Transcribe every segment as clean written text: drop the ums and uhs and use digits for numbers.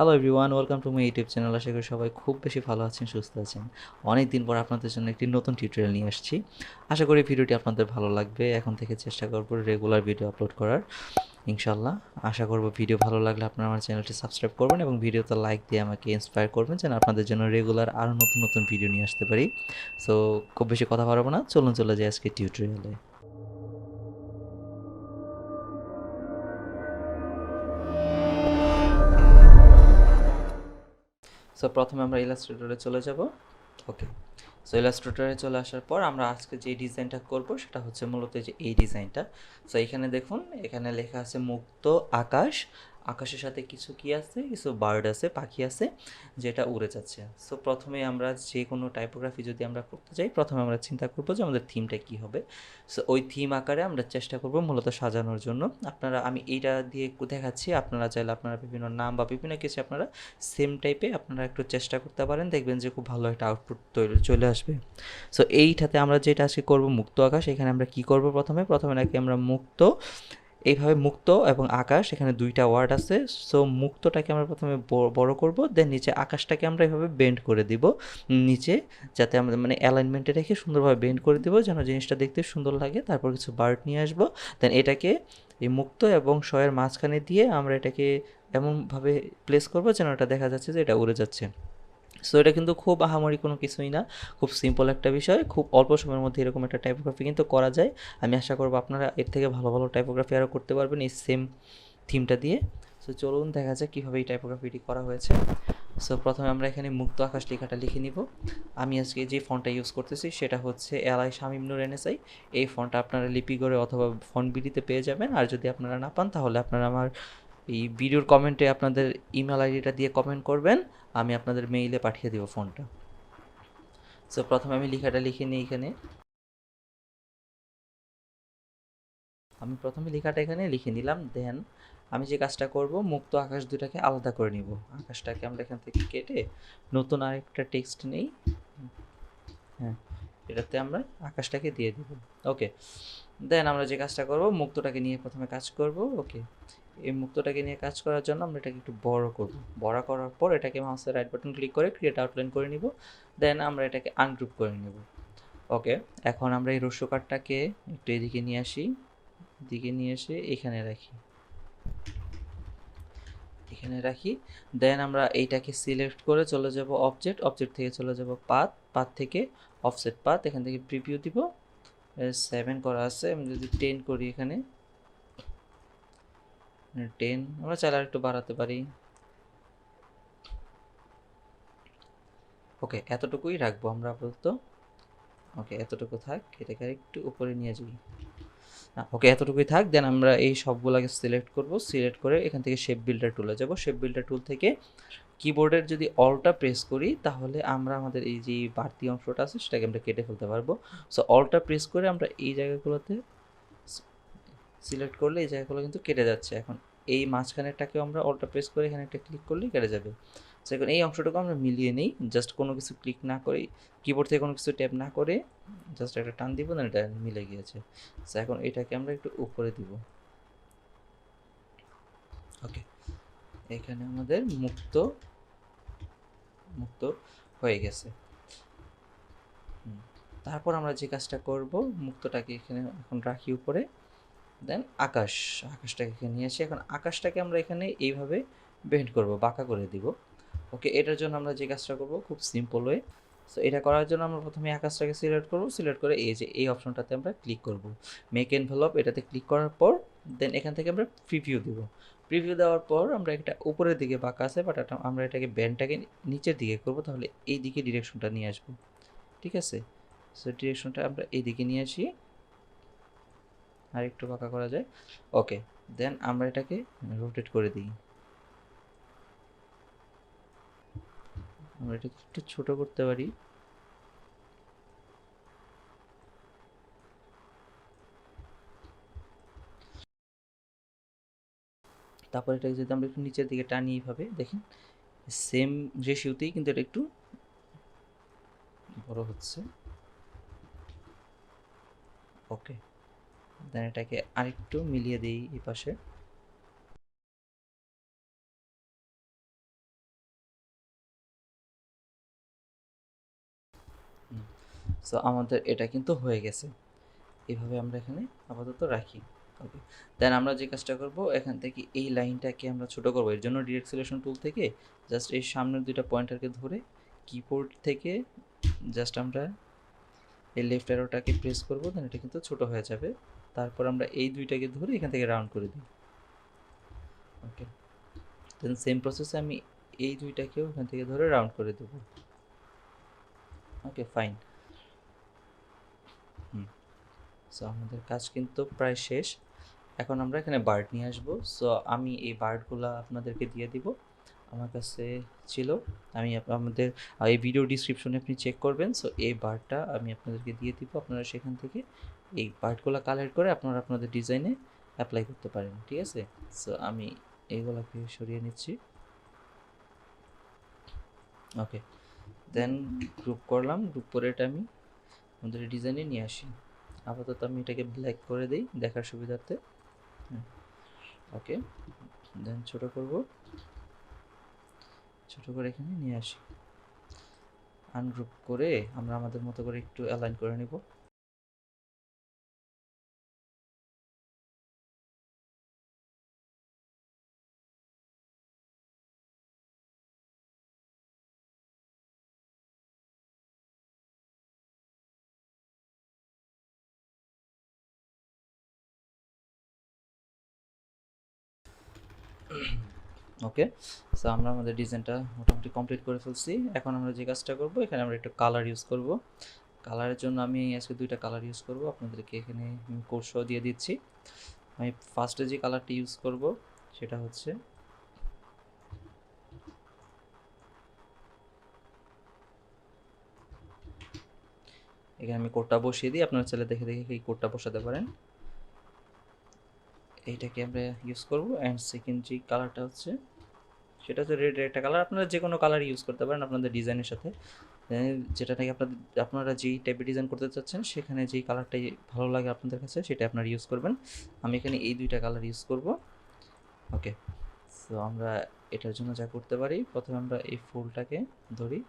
Hello everyone, welcome to my YouTube channel. আশা করি সবাই খুব বেশি ভালো আছেন, সুস্থ আছেন। অনেক দিন পর আপনাদের জন্য একটি নতুন টিউটোরিয়াল নিয়ে আসছি। আশা করি ভিডিওটি আপনাদের ভালো লাগবে। এখন থেকে চেষ্টা করব রেগুলার ভিডিও আপলোড করার, ইনশাল্লাহ। আশা করব ভিডিও ভালো লাগলে আপনারা আমার চ্যানেলটি সাবস্ক্রাইব করবেন এবং ভিডিওতে লাইক দিয়ে আমাকে ইন্সপায়ার করবেন যেন আপনাদের জন্য রেগুলার আরও নতুন নতুন ভিডিও নিয়ে আসতে পারি। সো খুব বেশি কথা বাড়াবো না, চলুন চলে যাই আজকে টিউটোরিয়ালে। সো প্রথমে আমরা ইলাস্ট্রেটরে চলে যাব। ওকে, সো ইলাস্ট্রেটরে চলে আসার পর আমরা আজকে যে ডিজাইনটা করব সেটা হচ্ছে মূলত যে এই ডিজাইনটা। সো এখানে দেখুন, এখানে লেখা আছে মুক্ত আকাশ। আকাশের সাথে কিছু কি আছে, কিছু বার্ড আছে, পাখি আছে যেটা উড়ে যাচ্ছে। সো প্রথমে আমরা যে কোনো টাইপোগ্রাফি যদি আমরা করতে চাই, প্রথমে আমরা চিন্তা করবো যে আমাদের থিমটা কী হবে। সো ওই থিম আকারে আমরা চেষ্টা করব মূলত সাজানোর জন্য। আপনারা, আমি এইটা দিয়ে দেখাচ্ছি, আপনারা চাইলে আপনারা বিভিন্ন নাম বা বিভিন্ন কিছু আপনারা সেম টাইপে আপনারা একটু চেষ্টা করতে পারেন, দেখবেন যে খুব ভালো একটা আউটপুট তৈরি চলে আসবে। সো এইটাতে আমরা যেটা আজকে করব মুক্ত আকাশ, এখানে আমরা কি করব, প্রথমে নাকি আমরা মুক্ত, এইভাবে মুক্ত এবং আকাশ, এখানে দুইটা ওয়ার্ড আছে। সো মুক্তটাকে আমরা প্রথমে বড় করব, দেন নিচে আকাশটাকে আমরা এভাবে বেন্ড করে দিব নিচে, যাতে আমরা মানে অ্যালাইনমেন্টে রেখে সুন্দরভাবে বেন্ড করে দিব যেন জিনিসটা দেখতে সুন্দর লাগে। তারপর কিছু বার্ড নিয়ে আসবো, দেন এটাকে এই মুক্ত এবং শয়ের মাঝখানে দিয়ে আমরা এটাকে এমনভাবে প্লেস করবো যেন এটা দেখা যাচ্ছে যে এটা উড়ে যাচ্ছে। সো এটা কিন্তু খুব আহামরি কোনো কিছুই না, খুব সিম্পল একটা বিষয়, খুব অল্প সময়ের মধ্যে এরকম একটা টাইপোগ্রাফি কিন্তু করা যায়। আমি আশা করবো আপনারা এর থেকে ভালো ভালো টাইপোগ্রাফি আরও করতে পারবেন এই সেম থিমটা দিয়ে। সো চলুন দেখা যাক কীভাবে এই টাইপোগ্রাফিটি করা হয়েছে। সো প্রথমে আমরা এখানে মুক্ত আকাশ লেখাটা লিখে নিব। আমি আজকে যে ফন্টটা ইউজ করতেছি সেটা হচ্ছে এলআই শামীম নূর এনএসআই। এই ফন্টটা আপনারা লিপি করে অথবা ফন্ট বিডিতে পেয়ে যাবেন। আর যদি আপনারা না পান তাহলে আপনারা আমার এই ভিডিওর কমেন্টে আপনাদের ইমেল আইডিটা দিয়ে কমেন্ট করবেন, আমি আপনাদের মেইলে পাঠিয়ে দেবো ফোনটা। সো প্রথমে আমি লেখাটা লিখে নিই এখানে। আমি প্রথমে লেখাটা এখানে লিখে নিলাম, দেন আমি যে কাজটা করব, মুক্ত আকাশ দুটাকে আলাদা করে নিব। আকাশটাকে আমরা এখান থেকে কেটে নতুন আরেকটা টেক্সট নেই। হ্যাঁ, এটাতে আমরা আকাশটাকে দিয়ে দিব। ওকে, দেন আমরা যে কাজটা করব, মুক্তটাকে নিয়ে প্রথমে কাজ করব। ওকে, এই মুক্তটাকে নিয়ে কাজ করার জন্য আমরা এটাকে একটু বড় করব। বড় করার পর এটাকে মাউসের রাইট বাটন ক্লিক করে ক্রিয়েট আউটলাইন করে নিব, দেন আমরা এটাকে আনগ্রুপ করে নেব। ওকে, এখন আমরা এই রস্য কার্ডটাকে একটু এদিকে নিয়ে আসি, এদিকে নিয়ে এসে এখানে রাখি, এখানে রাখি। দেন আমরা এইটাকে সিলেক্ট করে চলে যাব অবজেক্ট, অবজেক্ট থেকে চলে যাব পাথ, পাথ থেকে অফসেট পাথ, এখান থেকে প্রিভিউ দিব। 7 করা আছে, আমি যদি 10 করি, এখানে 10, আমরা চাইলে আর একটু বাড়াতে পারি। ওকে, এতটুকুই রাখবো আমরা আপাতত। ওকে, এতটুকু থাক, এটাকে একটু উপরে নিয়ে যাই। ওকে, এতটুকুই থাক। দেন আমরা এই সবগুলোকে সিলেক্ট করব, সিলেক্ট করে এখান থেকে শেপ বিল্ডার টুলে যাব। শেপ বিল্ডার টুল থেকে কিবোর্ডের যদি অলটা প্রেস করি তাহলে আমরা আমাদের এই যে বাড়তি অংশটা আছে সেটাকে আমরা কেটে ফেলতে পারবো। সো অলটা প্রেস করে আমরা এই জায়গাগুলোতে সিলেক্ট করলে এই জায়গাগুলো কিন্তু কেটে যাচ্ছে। এখন এই মাঝখানেরটাকেও আমরা অলটা প্রেস করে এখানে একটা ক্লিক করলেই কেটে যাবে। সো এখন এই অংশটুকু আমরা মিলিয়ে নিই, জাস্ট কোনো কিছু ক্লিক না করে, কিবোর্ড থেকে কোনো কিছু ট্যাপ না করে জাস্ট একটা টান দিব, না এটা মিলে গিয়েছে। সো এখন এটাকে আমরা একটু উপরে দিব। ওকে, এখানে আমাদের মুক্ত মুক্ত হয়ে গেছে। তারপর আমরা যে কাজটা করব, মুক্তটাকে এখানে এখন রাখি উপরে, দেন আকাশটাকে এখানে নিয়ে আসি। এখন আকাশটাকে আমরা এখানে এইভাবে বেন্ড করব, বাঁকা করে দিব। ওকে, এটার জন্য আমরা যে কাজটা করব খুব সিম্পল ওয়ে। সো এটা করার জন্য আমরা প্রথমে আকাশটাকে সিলেক্ট করব, সিলেক্ট করে এই যে এই অপশনটাতে আমরা ক্লিক করব, মেক এনভেলপ, এটাতে ক্লিক করার পর দেন এখান থেকে আমরা প্রিভিউ দেব। প্রিভিউ দেওয়ার পর আমরা একটা উপরের দিকে বাঁকা আছে, বাট আমরা এটাকে ব্যান্ডটাকে নিচের দিকে করব, তাহলে এই দিকে ডিরেকশনটা নিয়ে আসবো। ঠিক আছে, সো ডিরেকশনটা আমরা এই দিকে নিয়ে আসি, আর একটু বাঁকা করা যায়। ওকে, দেন আমরা এটাকে রোটেট করে দিই। আমরা এটাকে একটু ছোট করতে পারি। তারপর এটাকে যদি আমরা একটু নিচের দিকে টানি, এইভাবে দেখেন সেম রেশিওতেই কিন্তু এটা একটু বড় হচ্ছে। ওকে, দেন এটাকে আরেকটু মিলিয়ে দিই এই পাশে। সো আমাদের এটা কিন্তু হয়ে গেছে। এভাবে আমরা এখানে আপাতত রাখি। ওকে, দেন আমরা যে কাজটা করব, এখান থেকে এই লাইনটাকে আমরা ছোট করব। এর জন্য ডিরেক্ট সিলেকশন টুল থেকে জাস্ট এই সামনের দুইটা পয়েন্টারকে ধরে কিবোর্ড থেকে জাস্ট আমরা এই লেফট অ্যারোটাকে প্রেস করব, দেন এটা কিন্তু ছোট হয়ে যাবে। তারপর আমরা এই দুইটাকে ধরে এখান থেকে রাউন্ড করে দিই। ওকে, দেন সেম প্রসেসে আমি এই দুইটাকেও এখান থেকে ধরে রাউন্ড করে দেবো। ওকে, ফাইন। সো আমাদের কাজ কিন্তু প্রায় শেষ। এখন আমরা এখানে বার্ড নিয়ে আসবো। সো আমি এই বার্ডগুলো আপনাদেরকে দিয়ে দিব, আমার কাছে ছিল। আমি আমাদের এই ভিডিও ডিসক্রিপশনে আপনি চেক করবেন। সো এই বার্ডটা আমি আপনাদেরকে দিয়ে দিব, আপনারা সেখান থেকে এই বার্ডগুলো কালেক্ট করে আপনারা আপনাদের ডিজাইনে অ্যাপ্লাই করতে পারেন, ঠিক আছে? সো আমি এইগুলোকে সরিয়ে নিচ্ছি। ওকে, দেন গ্রুপ করলাম, গ্রুপ করে এটা আমি আমাদের ডিজাইনে নিয়ে আসি। আপাতত আমি এটাকে ব্ল্যাক করে দিই দেখার সুবিধার্থে। ওকে, দেন ছোট করব, ছোট করে এখানে নিয়ে আসি। আনগ্রুপ করে আমরা আমাদের মতো করে একটু অ্যালাইন করে নিব। ওকে, সো আমরা আমাদের ডিজাইনটা মোটামুটি কমপ্লিট করে ফেলছি। এখন আমরা যে কাজটা করব, এখানে আমরা একটু কালার ইউজ করব। কালারের জন্য আমি আজকে দুইটা কালার ইউজ করব, আপনাদেরকে এখানে কোর্সও দিয়ে দিচ্ছি। আমি ফার্স্টে যে কালারটি ইউজ করব সেটা হচ্ছে এখানে আমি কোডটা বসিয়ে দিই, আপনারা চাইলে দেখে দেখে এই কোডটা বসাতে পারেন। এইটাকে আমরা ইউজ করব। অ্যান্ড সেকেন্ড যে কালারটা হচ্ছে সেটা হচ্ছে রেড একটা কালার। আপনারা যে কোনো কালার ইউজ করতে পারেন আপনাদের ডিজাইনের সাথে, যেটা নাকি আপনারা যেই টাইপের ডিজাইন করতে চাচ্ছেন সেখানে যেই কালারটাই ভালো লাগে আপনাদের কাছে সেটা আপনারা ইউজ করবেন। আমি এখানে এই দুইটা কালার ইউজ করব। ওকে, সো আমরা এটার জন্য যা করতে পারি, প্রথমে আমরা এই ফুলটাকে ধরি,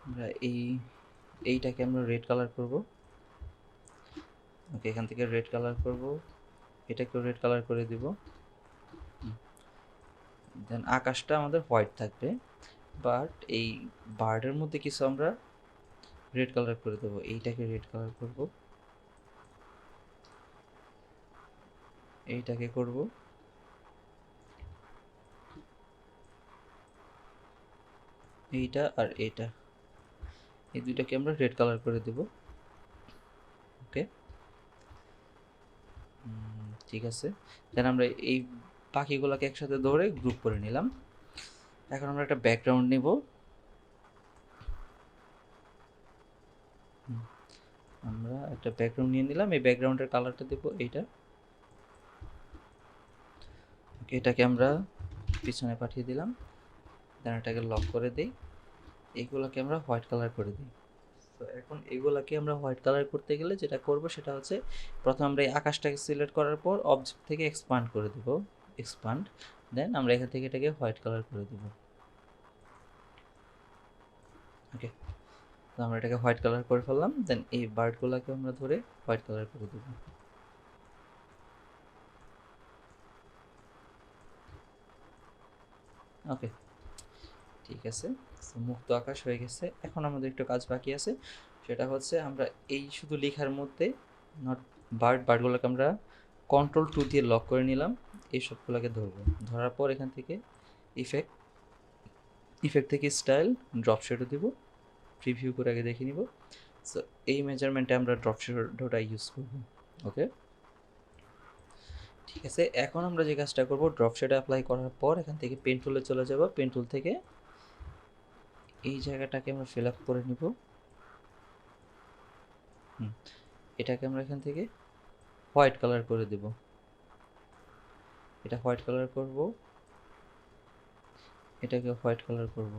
আমরা এইটাকে আমরা রেড কালার করব। ওকে, এখান থেকে রেড কালার করব, এটাকেও রেড কালার করে দিব। দেন আকাশটা আমাদের হোয়াইট থাকবে, বাট এই বার্ডের মধ্যে কিছু আমরা রেড কালার করে দেবো। এইটাকে রেড কালার করব, এইটাকে করব, এইটা আর এইটা, এই দুইটাকে আমরা রেড কালার করে দেব। ওকে, ঠিক আছে। দেন আমরা এই পাখিগুলোকে একসাথে ধরে গ্রুপ করে নিলাম। এখন আমরা একটা ব্যাকগ্রাউন্ড নেব। আমরা একটা ব্যাকগ্রাউন্ড নিয়ে নিলাম, এই ব্যাকগ্রাউন্ডের কালারটা দেব এইটা। ওকে, এটাকে আমরা পিছনে পাঠিয়ে দিলাম, দেন এটাকে লক করে দিই। এইগুলোকে আমরা হোয়াইট কালার করে দিই। তো এখন এগুলাকে আমরা হোয়াইট কালার করতে গেলে যেটা করব সেটা হচ্ছে, প্রথমে আমরা এই আকাশটাকে সিলেক্ট করার পর অবজেক্ট থেকে এক্সপান্ড করে দেব, এক্সপান্ড। দেন আমরা এখান থেকে এটাকে হোয়াইট কালার করে দেব। ওকে, তো আমরা এটাকে হোয়াইট কালার করে ফেললাম। দেন এই বার্ডগুলোকে আমরা ধরে হোয়াইট কালার করে দেব। ওকে, ঠিক আছে। সো মুক্ত আকাশ হয়ে গেছে। এখন আমাদের একটু কাজ বাকি আছে, সেটা হচ্ছে আমরা এই শুধু লেখার মধ্যে নট বার্ডগুলোকে আমরা কন্ট্রোল 2 দিয়ে লক করে নিলাম। এই সবগুলোকে ধরবো, ধরার পর এখান থেকে ইফেক্ট, ইফেক্ট থেকে স্টাইল, ড্রপ শেডো দিব। প্রিভিউ করে আগে দেখে নিব। সো এই মেজারমেন্টে আমরা ড্রপ শেডোটা ইউজ করব। ওকে, ঠিক আছে। এখন আমরা যে কাজটা করব, ড্রপ শেডো অ্যাপ্লাই করার পর এখান থেকে পেন টুলে চলে যাব। পেন টুল থেকে এই জায়গাটাকে আমরা ফিল আপ করে নিব। এটাকে আমরা এখান থেকে হোয়াইট কালার করে দেব। এটা হোয়াইট কালার করব, এটাকে হোয়াইট কালার করব।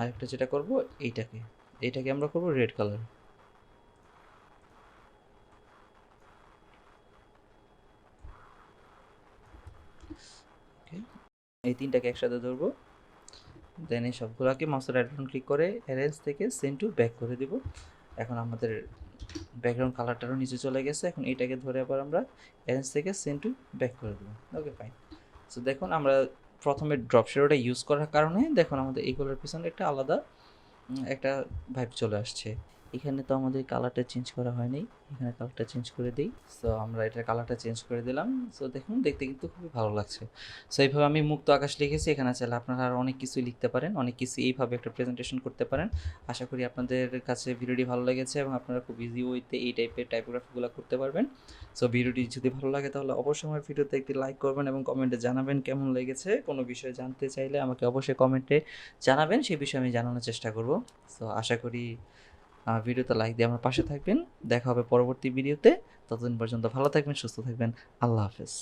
আরেকটা যেটা করব, এইটাকে এইটাকে আমরা করব রেড কালার। ওকে, এই তিনটাকে একসাথে ধরবো, দেন এই সবগুলোকে মাউসের রাইট বাটন ক্লিক করে অ্যারেঞ্জ থেকে সেন্ড টু ব্যাক করে দিব। এখন আমাদের ব্যাকগ্রাউন্ড কালারটারও নিচে চলে গেছে। এখন এইটাকে ধরে আবার আমরা অ্যারেঞ্জ থেকে সেন্ড টু ব্যাক করে দেবো। Okay fine. সো দেখুন আমরা প্রথমে ড্রপ শ্যাডোটা ইউজ করার কারণে দেখুন আমাদের এইগুলোর পিছনে একটা আলাদা একটা ভাইব চলে আসছে। এখানে তো আমাদের কালারটা চেঞ্জ করা হয়নি, এখানে কালারটা চেঞ্জ করে দিই। সো আমরা এটার কালারটা চেঞ্জ করে দিলাম। সো দেখুন দেখতে কিন্তু খুবই ভালো লাগছে। সো এইভাবে আমি মুক্ত আকাশ লিখেছি, এখানে চাইলে আপনারা আরও অনেক কিছুই লিখতে পারেন, অনেক কিছু এইভাবে একটা প্রেজেন্টেশন করতে পারেন। আশা করি আপনাদের কাছে ভিডিওটি ভালো লেগেছে এবং আপনারা খুব ইজি ওয়েতে এই টাইপের টাইপোগ্রাফিগুলো করতে পারবেন। সো ভিডিওটি যদি ভালো লাগে তাহলে অবশ্যই আমার ভিডিওতে একটি লাইক করবেন এবং কমেন্টে জানাবেন কেমন লেগেছে। কোনো বিষয়ে জানতে চাইলে আমাকে অবশ্যই কমেন্টে জানাবেন, সেই বিষয়ে আমি জানানোর চেষ্টা করব। সো আশা করি ভিডিওতে লাইক দিয়ে আমার পাশে থাকবেন। দেখা হবে পরবর্তী ভিডিওতে। ততদিন পর্যন্ত ভালো থাকবেন, সুস্থ থাকবেন। আল্লাহ হাফেজ।